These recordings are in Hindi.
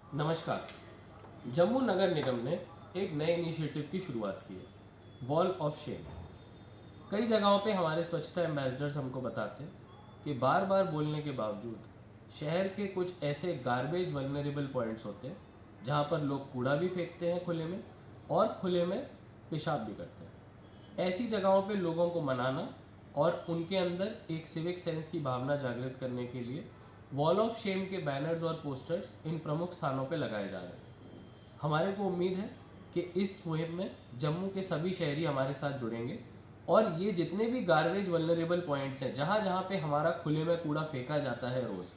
नमस्कार। जम्मू नगर निगम ने एक नए इनिशिएटिव की शुरुआत की है, वॉल ऑफ शेम। कई जगहों पे हमारे स्वच्छता एम्बेसडर्स हमको बताते हैं कि बार बार बोलने के बावजूद शहर के कुछ ऐसे गार्बेज वल्नरेबल पॉइंट्स होते हैं जहाँ पर लोग कूड़ा भी फेंकते हैं खुले में और खुले में पेशाब भी करते हैं। ऐसी जगहों पे लोगों को मनाना और उनके अंदर एक सिविक सेंस की भावना जागृत करने के लिए वॉल ऑफ शेम के बैनर्स और पोस्टर्स इन प्रमुख स्थानों पर लगाए जा रहे हैं। हमारे को उम्मीद है कि इस मुहिम में जम्मू के सभी शहरी हमारे साथ जुड़ेंगे और ये जितने भी गार्बेज वल्नरेबल पॉइंट्स हैं जहाँ जहाँ पे हमारा खुले में कूड़ा फेंका जाता है रोज़,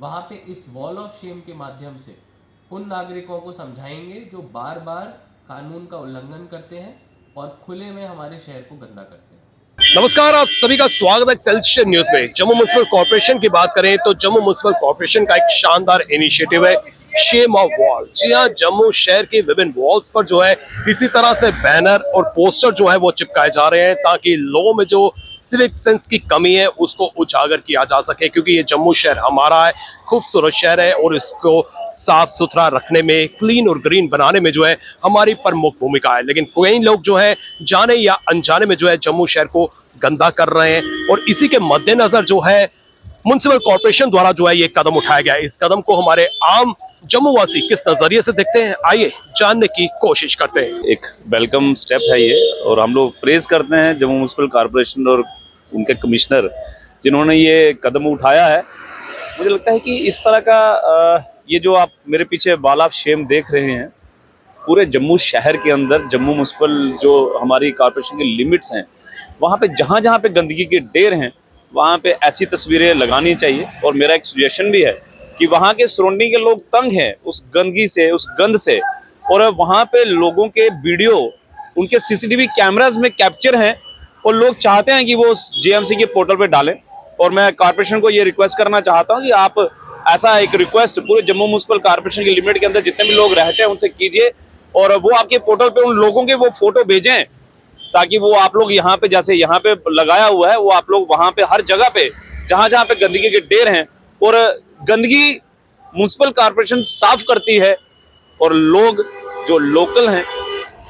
वहाँ पे इस वॉल ऑफ शेम के माध्यम से उन नागरिकों को समझाएंगे जो बार बार कानून का उल्लंघन करते हैं और खुले में हमारे शहर को गंदा करते हैं। नमस्कार, आप सभी का स्वागत है एक्सेलसियर न्यूज में। जम्मू म्युनिसिपल कॉर्पोरेशन की बात करें तो जम्मू म्युनिसिपल कॉर्पोरेशन का एक शानदार इनिशिएटिव है शेम ऑफ वॉल। जी हाँ, जम्मू शहर के विभिन्न वॉल्स पर जो है इसी तरह से बैनर और पोस्टर जो है वो चिपकाए जा रहे हैं ताकि लोगों में जो सिविक सेंस की कमी है उसको उजागर किया जा सके, क्योंकि ये जम्मू शहर हमारा है, खूबसूरत शहर है और इसको साफ सुथरा रखने में, क्लीन और ग्रीन बनाने में जो है हमारी प्रमुख भूमिका है। लेकिन कई लोग जो है जाने या अनजाने में जो है जम्मू शहर को गंदा कर रहे हैं और इसी के मद्देनजर जो है म्युनिसिपल कॉर्पोरेशन द्वारा जो है ये कदम उठाया गया है। इस कदम को हमारे आम जम्मू वासी किस नजरिए से देखते हैं, आइए जानने की कोशिश करते हैं। एक वेलकम स्टेप है ये और हम लोग प्रेज करते हैं जम्मू म्युनिसिपल कॉर्पोरेशन और उनके कमिश्नर जिन्होंने ये कदम उठाया है। मुझे लगता है कि इस तरह का ये जो आप मेरे पीछे वॉल ऑफ शेम देख रहे हैं, पूरे जम्मू शहर के अंदर जम्मू म्युनिसिपल जो हमारी कॉर्पोरेशन की लिमिट्स हैं वहाँ पे जहाँ जहाँ पे गंदगी के ढेर हैं वहाँ पे ऐसी तस्वीरें लगानी चाहिए। और मेरा एक सजेशन भी है कि वहाँ के सराउंडिंग के लोग तंग हैं उस गंदगी से, उस गंद से, और वहाँ पे लोगों के वीडियो उनके सीसीटीवी कैमराज में कैप्चर हैं और लोग चाहते हैं कि वो उस जेएमसी के पोर्टल पे डालें। और मैं कॉर्पोरेशन को ये रिक्वेस्ट करना चाहता हूँ कि आप ऐसा एक रिक्वेस्ट पूरे जम्मू म्युनिसिपल कॉर्पोरेशन की लिमिट के अंदर जितने भी लोग रहते हैं उनसे कीजिए और वो आपके पोर्टल पे उन लोगों के वो फोटो भेजें ताकि वो आप लोग यहाँ पे जैसे यहाँ पे लगाया हुआ है वो आप लोग वहाँ पे हर जगह पे जहाँ जहाँ पे गंदगी के ढेर हैं और गंदगी म्युनिसिपल कॉर्पोरेशन साफ करती है और लोग जो लोकल हैं,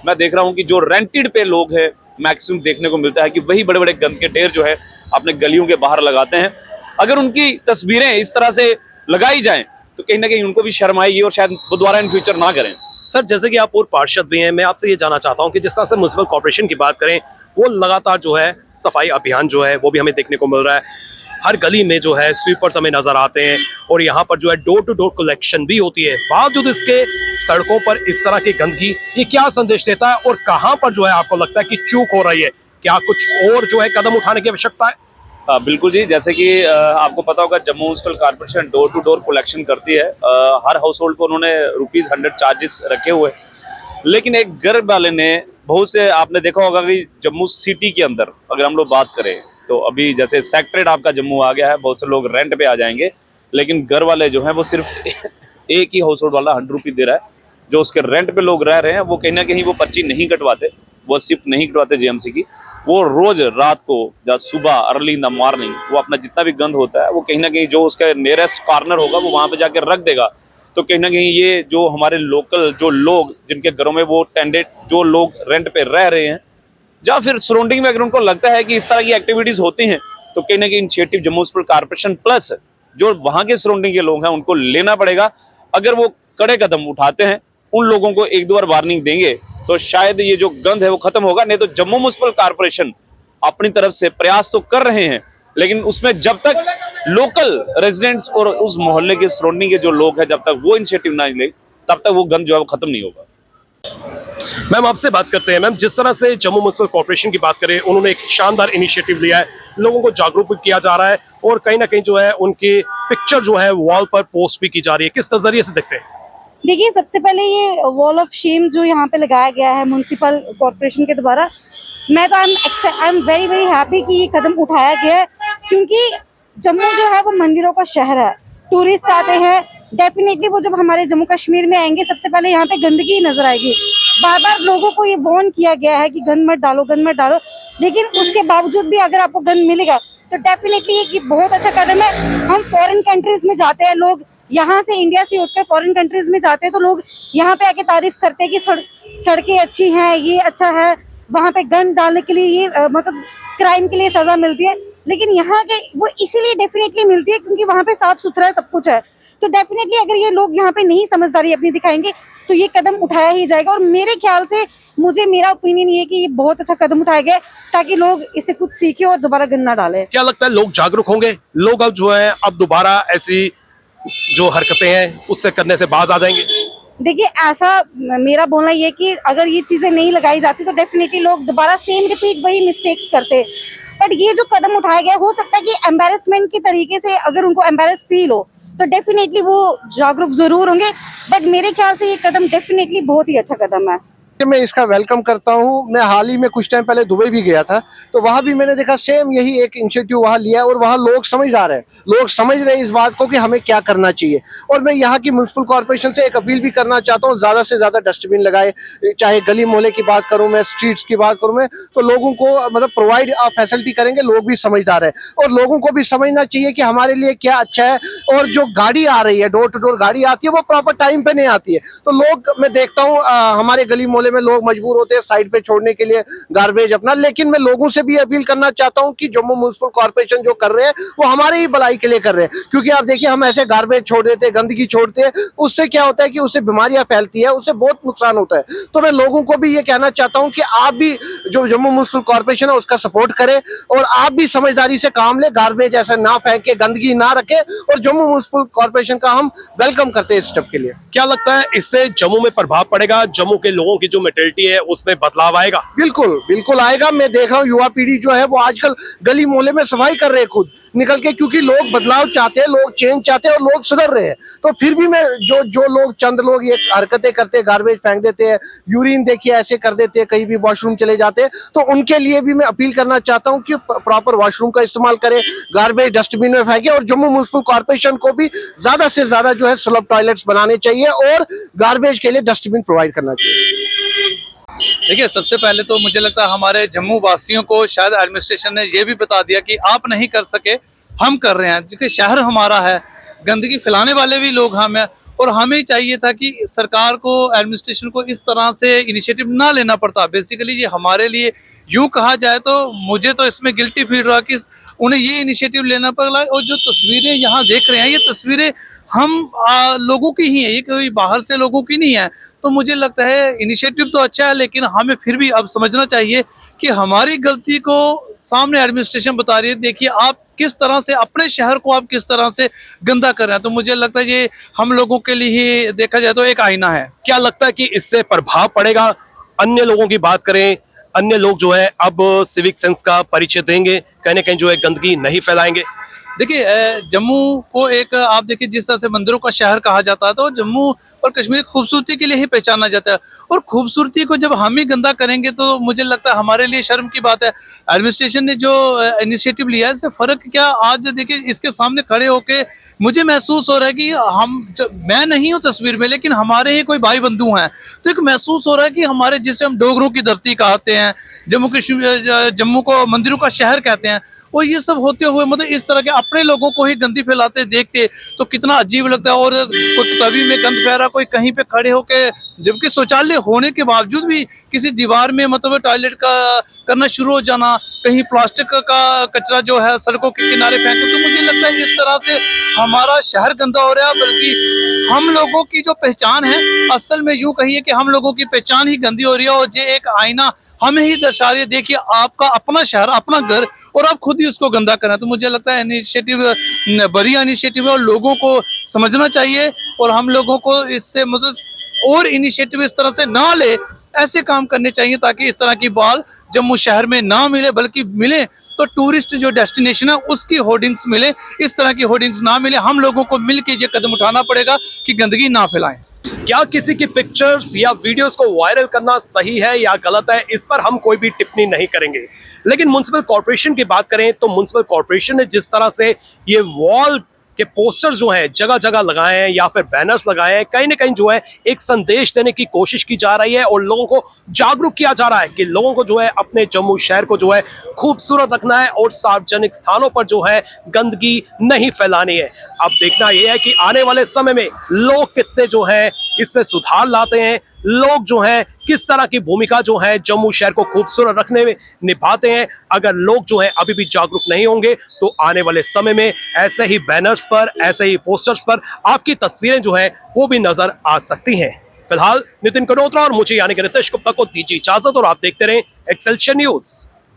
मैं देख रहा हूँ कि जो रेंटेड पे लोग हैं मैक्सिमम देखने को मिलता है कि वही बड़े बड़े गंद के ढेर जो है अपने गलियों के बाहर लगाते हैं। अगर उनकी तस्वीरें इस तरह से लगाई जाएं तो कहीं ना कहीं उनको भी शर्म आएगी और शायद वो दोबारा इन फ्यूचर ना करें। सर, जैसे कि आप पूर्व पार्षद भी हैं, मैं आपसे ये जानना चाहता हूं कि जिस तरह से म्युनिसिपल कॉर्पोरेशन की बात करें वो लगातार जो है सफाई अभियान जो है वो भी हमें देखने को मिल रहा है। हर गली में जो है स्वीपर्स हमें नजर आते हैं और यहाँ पर जो है डोर टू डोर कलेक्शन भी होती है। बावजूद इसके सड़कों पर इस तरह की गंदगी ये क्या संदेश देता है और कहाँ पर जो है आपको लगता है कि चूक हो रही है? क्या कुछ और जो है कदम उठाने की आवश्यकता है? बिल्कुल जी, जैसे कि आपको पता होगा Jammu municipal corporation door to door collection करती है। हर हाउस होल्ड को उन्होंने ₹100 चार्जेस रखे हुए, लेकिन एक घर वाले ने बहुत से, आपने देखा होगा कि जम्मू सिटी के अंदर अगर हम लोग बात करें तो अभी जैसे सेक्रेट आपका जम्मू आ गया है, बहुत से लोग रेंट पे आ जाएंगे, लेकिन घर वाले जो हैं वो सिर्फ एक ही हाउस होल्ड वाला ₹100 दे रहा है। जो उसके रेंट पे लोग रह रहे हैं वो कहीं ना कहीं वो पर्ची नहीं कटवाते, वो शिफ्ट नहीं कटवाते जेएमसी की। वो रोज रात को या सुबह अर्ली इन द मॉर्निंग वो अपना जितना भी गंद होता है वो कहीं ना कहीं जो उसका नियरेस्ट कॉर्नर होगा वो वहाँ पे जाके रख देगा। तो कहीं ना कहीं ये जो हमारे लोकल जो लोग जिनके घरों में वो टेंडेड जो लोग रेंट पे रह रहे हैं या फिर सराउंडिंग में अगर उनको लगता है कि इस तरह की एक्टिविटीज होती हैं तो कहीं ना कहीं initiative Jammu municipal corporation plus जो वहाँ के सराउंडिंग के लोग हैं उनको लेना पड़ेगा। अगर वो कड़े कदम उठाते हैं, उन लोगों को एक दो बार वार्निंग देंगे तो शायद ये जो गंद है वो खत्म होगा। नहीं तो जम्मू म्युनिसिपल कॉर्पोरेशन अपनी तरफ से प्रयास तो कर रहे हैं, लेकिन उसमें जब तक लोकल रेजिडेंट्स और उस मोहल्ले के सराउंडिंग के जो लोग हैं जब तक वो इनिशिएटिव ना ले तब तक वो गंद जो है वो खत्म नहीं होगा। मैम, आपसे बात करते हैं। मैम, जिस तरह से जम्मू म्युनिसिपल कॉर्पोरेशन की बात करें, उन्होंने एक शानदार इनिशिएटिव लिया है, लोगों को जागरूक किया जा रहा है और कहीं ना कहीं जो है उनकी पिक्चर जो है वॉल पर पोस्ट भी की जा रही है। किस नजरिए से देखते हैं? देखिए, सबसे पहले ये वॉल ऑफ शेम जो यहाँ पे लगाया गया है म्युनिसिपल कॉर्पोरेशन के द्वारा, मैं तो I am very very happy कि ये कदम उठाया गया है, क्योंकि जम्मू जो है वो मंदिरों का शहर है। टूरिस्ट आते हैं, डेफिनेटली वो जब हमारे जम्मू कश्मीर में आएंगे सबसे पहले यहाँ पे गंदगी नजर आएगी। बार बार लोगों को ये वार्न किया गया है कि गंद मत डालो, गंद मत डालो, लेकिन उसके बावजूद भी अगर आपको गंद मिलेगा तो डेफिनेटली ये बहुत अच्छा कदम है। हम फॉरेन कंट्रीज में जाते हैं, लोग यहाँ से इंडिया से उठकर फॉरेन कंट्रीज में जाते हैं तो लोग यहाँ पे आके तारीफ करते हैं कि सड़कें अच्छी हैं, ये अच्छा है, वहाँ पे गन डालने के लिए ये मतलब क्राइम के लिए सजा मिलती है। लेकिन यहाँ के वो इसीलिए डेफिनेटली मिलती है क्योंकि वहाँ पे साफ सुथरा सब कुछ है। तो डेफिनेटली अगर ये लोग यहाँ पे नहीं समझदारी अपनी दिखाएंगे तो ये कदम उठाया ही जाएगा। और मेरे ख्याल से मेरा ओपिनियन ये है कि ये बहुत अच्छा कदम उठाया गया ताकि लोग इससे कुछ सीखे और दोबारा गन ना डालें। क्या लगता है लोग जागरूक होंगे? लोग अब जो है अब दोबारा ऐसी जो हरकतें हैं उससे करने से बाज आ जाएंगे? देखिए, ऐसा मेरा बोलना ये कि अगर ये चीजें नहीं लगाई जाती तो डेफिनेटली लोग दोबारा सेम रिपीट वही मिस्टेक्स करते। बट ये जो कदम उठाया गया, हो सकता है कि एम्बेरसमेंट के तरीके से अगर उनको एम्बेरस फील हो तो डेफिनेटली वो जागरूक जरूर होंगे। बट मेरे ख्याल से ये कदम डेफिनेटली बहुत ही अच्छा कदम है। मैं इसका वेलकम करता हूं। मैं हाल ही में कुछ टाइम पहले दुबई भी गया था तो वहां भी मैंने देखा सेम यही एक इनिशिएटिव वहां लिया और वहां लोग समझदार हैं, लोग समझ रहे हैं इस बात को कि हमें क्या करना चाहिए। और मैं यहाँ की म्युनिसिपल कॉर्पोरेशन से एक अपील भी करना चाहता हूँ, ज़्यादा से ज़्यादा डस्टबिन लगाए, चाहे गली मोहल्ले की बात करूँ मैं, स्ट्रीट्स की बात करूँ मैं, तो लोगों को मतलब प्रोवाइड फैसिलिटी करेंगे। लोग भी समझदार है और लोगों को भी समझना चाहिए कि हमारे लिए क्या अच्छा है। और जो गाड़ी आ रही है, डोर टू डोर गाड़ी आती है, वो प्रॉपर टाइम पे नहीं आती है। तो लोग, मैं देखता हूँ हमारे गली मोहल्ले में लोग मजबूर होते हैं साइड पे छोड़ने के लिए गार्बेज अपना। लेकिन मैं लोगों से भी अपील करना चाहता हूं कि जम्मू म्युनिसिपल कॉर्पोरेशन जो कर रहे हैं वो हमारे ही भलाई के लिए कर रहे हैं। क्योंकि आप देखिए, हम ऐसे गार्बेज छोड़ देते हैं, गंदगी छोड़ते हैं, उससे क्या होता है कि उससे बीमारियां फैलती है, उससे बहुत नुकसान होता है। तो मैं लोगों को भी ये कहना चाहता हूं कि आप भी जो जम्मू म्युनिसिपल कॉर्पोरेशन है उसका सपोर्ट करें और आप भी समझदारी से काम ले, गार्बेज ऐसा ना फेंके, गंदगी ना रखे। और जम्मू म्युनिसिपल कॉर्पोरेशन का हम वेलकम करते हैं इस स्टेप के लिए। क्या लगता है इससे जम्मू में प्रभाव पड़ेगा? जम्मू के लोगों की जो मेंटेलिटी है उसमें बदलाव आएगा? बिल्कुल बिल्कुल आएगा। मैं देख रहा हूँ युवा पीढ़ी जो है वो आजकल गली मोहल्ले में सफाई कर रहे हैं खुद निकल के, क्योंकि लोग बदलाव चाहते हैं, लोग चेंज चाहते हैं और लोग सुधर रहे हैं। तो फिर भी मैं जो लोग, चंद लोग ये हरकतें करते हैं, गार्बेज फेंक देते हैं, यूरिन देखिए ऐसे कर देते हैं, कहीं भी वॉशरूम चले जाते हैं, तो उनके लिए भी मैं अपील करना चाहता हूँ कि प्रॉपर वॉशरूम का इस्तेमाल करें, गार्बेज डस्टबिन में फेंके। और जम्मू म्युनिसिपल कॉर्पोरेशन को भी ज्यादा से ज्यादा जो है सुलभ टॉयलेट्स बनाने चाहिए और गार्बेज के लिए डस्टबिन प्रोवाइड करना चाहिए। देखिए, सबसे पहले तो मुझे लगता है हमारे जम्मू वासियों को शायद एडमिनिस्ट्रेशन ने ये भी बता दिया कि आप नहीं कर सके, हम कर रहे हैं, क्योंकि शहर हमारा है, गंदगी फैलाने वाले भी लोग हम हैं। और हमें चाहिए था कि सरकार को, एडमिनिस्ट्रेशन को इस तरह से इनिशिएटिव ना लेना पड़ता। बेसिकली ये हमारे लिए, यूँ कहा जाए तो मुझे तो इसमें गिल्टी फील रहा कि उन्हें ये इनिशिएटिव लेना पड़ा। और जो तस्वीरें यहाँ देख रहे हैं, ये तस्वीरें हम लोगों की ही है, ये कोई बाहर से लोगों की नहीं है। तो मुझे लगता है इनिशिएटिव तो अच्छा है, लेकिन हमें फिर भी अब समझना चाहिए कि हमारी गलती को सामने एडमिनिस्ट्रेशन बता रही है। देखिए, आप किस तरह से अपने शहर को आप किस तरह से गंदा कर रहे हैं। तो मुझे लगता है ये हम लोगों के लिए ही देखा जाए तो एक आईना है। क्या लगता है कि इससे प्रभाव पड़ेगा? अन्य लोगों की बात करें, अन्य लोग जो है अब सिविक सेंस का परिचय देंगे, कहीं ना कहीं जो है गंदगी नहीं फैलाएंगे। देखिए, जम्मू को एक, आप देखिए जिस तरह से मंदिरों का शहर कहा जाता है, तो जम्मू और कश्मीर खूबसूरती के लिए ही पहचाना जाता है। और खूबसूरती को जब हम ही गंदा करेंगे तो मुझे लगता है हमारे लिए शर्म की बात है। एडमिनिस्ट्रेशन ने जो इनिशिएटिव लिया है, इससे फर्क क्या, आज देखिए इसके सामने खड़े होके मुझे महसूस हो रहा है कि मैं नहीं हूँ तस्वीर में, लेकिन हमारे ही कोई भाई बंधु हैं। तो एक महसूस हो रहा है कि हमारे, जिसे हम डोगरों की धरती कहते हैं, जम्मू को मंदिरों का शहर कहते हैं, और ये सब होते हुए मतलब इस तरह के अपने लोगों को ही गंदी फैलाते देखते तो कितना अजीब लगता है। और कोई तवी में गंद फैला, कोई कहीं पे खड़े होके, जबकि शौचालय होने के बावजूद भी किसी दीवार में मतलब टॉयलेट का करना शुरू हो जाना, कहीं प्लास्टिक का कचरा जो है सड़कों के किनारे फेंकना। तो मुझे लगता है इस तरह से हमारा शहर गंदा हो रहा है, बल्कि हम लोगों की जो पहचान है, असल में यूं कहिए कि हम लोगों की पहचान ही गंदी हो रही है। और ये एक आईना हमें ही दर्शा रही है। देखिए, आपका अपना शहर, अपना घर, और आप खुद ही उसको गंदा कर रहे हैं। तो मुझे लगता है इनिशिएटिव बढ़िया इनिशिएटिव है और लोगों को समझना चाहिए। और हम लोगों को इससे मतलब और इनिशिएटिव इस तरह से ना ले, ऐसे काम करने चाहिए ताकि इस तरह की बात जम्मू शहर में ना मिले, बल्कि मिले तो टूरिस्ट जो डेस्टिनेशन है उसकी होर्डिंग्स मिले, इस तरह की होर्डिंग्स ना मिले। हम लोगों को मिलकर ये कदम उठाना पड़ेगा कि गंदगी ना फैलाएं। क्या किसी की पिक्चर्स या वीडियोस को वायरल करना सही है या गलत है, इस पर हम कोई भी टिप्पणी नहीं करेंगे। लेकिन म्युनिसिपल कॉर्पोरेशन की बात करें तो म्युनिसिपल कॉर्पोरेशन ने जिस तरह से ये वॉल कि पोस्टर्स जो हैं जगह जगह लगाए हैं या फिर बैनर्स लगाए हैं, कहीं ना कहीं जो है एक संदेश देने की कोशिश की जा रही है और लोगों को जागरूक किया जा रहा है कि लोगों को जो है अपने जम्मू शहर को जो है खूबसूरत रखना है और सार्वजनिक स्थानों पर जो है गंदगी नहीं फैलानी है। अब देखना यह है कि आने वाले समय में लोग कितने जो है इसमें सुधार लाते हैं, लोग जो हैं किस तरह की भूमिका जो है जम्मू शहर को खूबसूरत रखने में निभाते हैं। अगर लोग जो हैं अभी भी जागरूक नहीं होंगे तो आने वाले समय में ऐसे ही बैनर्स पर, ऐसे ही पोस्टर्स पर आपकी तस्वीरें जो है वो भी नजर आ सकती हैं। फिलहाल नितिन कनोत्रा और मुझे यानी कि रितेश गुप्ता को दीजिए इजाजत और आप देखते रहें एक्सेलशियर न्यूज।